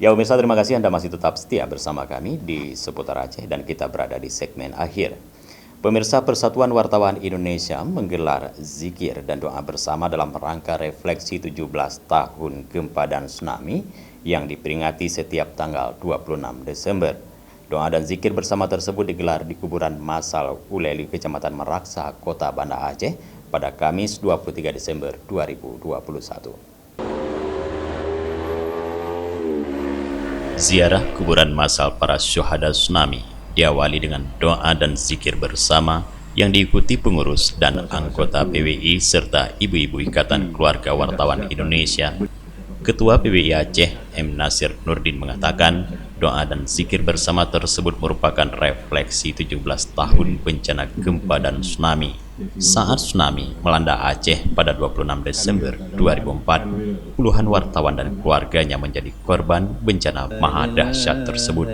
Ya pemirsa, terima kasih Anda masih tetap setia bersama kami di Seputar Aceh dan kita berada di segmen akhir. Pemirsa, Persatuan Wartawan Indonesia menggelar zikir dan doa bersama dalam rangka refleksi 17 tahun gempa dan tsunami yang diperingati setiap tanggal 26 Desember. Doa dan zikir bersama tersebut digelar di kuburan massal Uleli, Kecamatan Meraksa, Kota Banda Aceh pada Kamis 23 Desember 2021. Ziarah kuburan massal para syuhada tsunami diawali dengan doa dan zikir bersama yang diikuti pengurus dan anggota PWI serta ibu-ibu Ikatan Keluarga Wartawan Indonesia. Ketua PWI Aceh M. Nasir Nurdin mengatakan doa dan zikir bersama tersebut merupakan refleksi 17 tahun bencana gempa dan tsunami. Saat tsunami melanda Aceh pada 26 Desember 2004, puluhan wartawan dan keluarganya menjadi korban bencana maha dahsyat tersebut.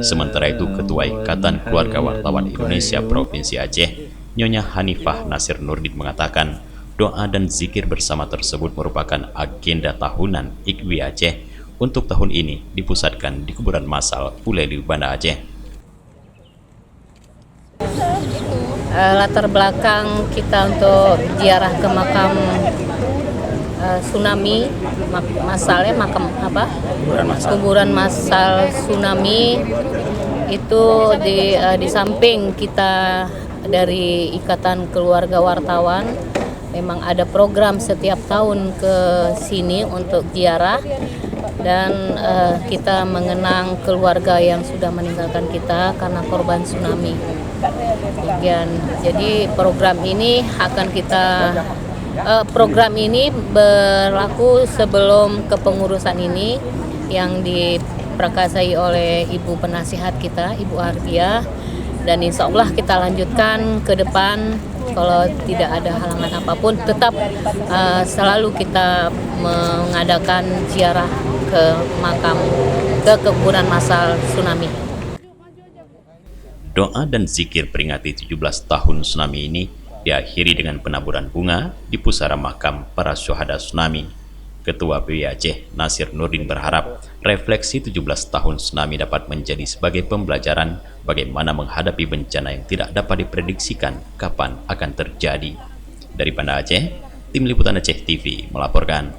Sementara itu, Ketua Ikatan Keluarga Wartawan Indonesia Provinsi Aceh, Nyonya Hanifah Nasir Nurdin mengatakan, doa dan zikir bersama tersebut merupakan agenda tahunan IKWI Aceh untuk tahun ini dipusatkan di kuburan massal Uleli, Banda Aceh. Latar belakang kita untuk ziarah ke makam tsunami, masalnya makam apa? Kuburan massal tsunami itu di samping kita dari Ikatan Keluarga Wartawan memang ada program setiap tahun ke sini untuk ziarah dan kita mengenang keluarga yang sudah meninggalkan kita karena korban tsunami. Jadi program ini berlaku sebelum kepengurusan ini yang diperkasai oleh Ibu Penasihat kita, Ibu Ardia, dan insya Allah kita lanjutkan ke depan. Kalau tidak ada halangan apapun, tetap selalu kita mengadakan ziarah ke kuburan massal tsunami. Doa dan zikir peringati 17 tahun tsunami ini diakhiri dengan penaburan bunga di pusara makam para syuhada tsunami. Ketua PWI Aceh Nasir Nurdin berharap refleksi 17 tahun tsunami dapat menjadi sebagai pembelajaran bagaimana menghadapi bencana yang tidak dapat diprediksikan kapan akan terjadi. Dari Banda Aceh, Tim Liputan Aceh TV melaporkan.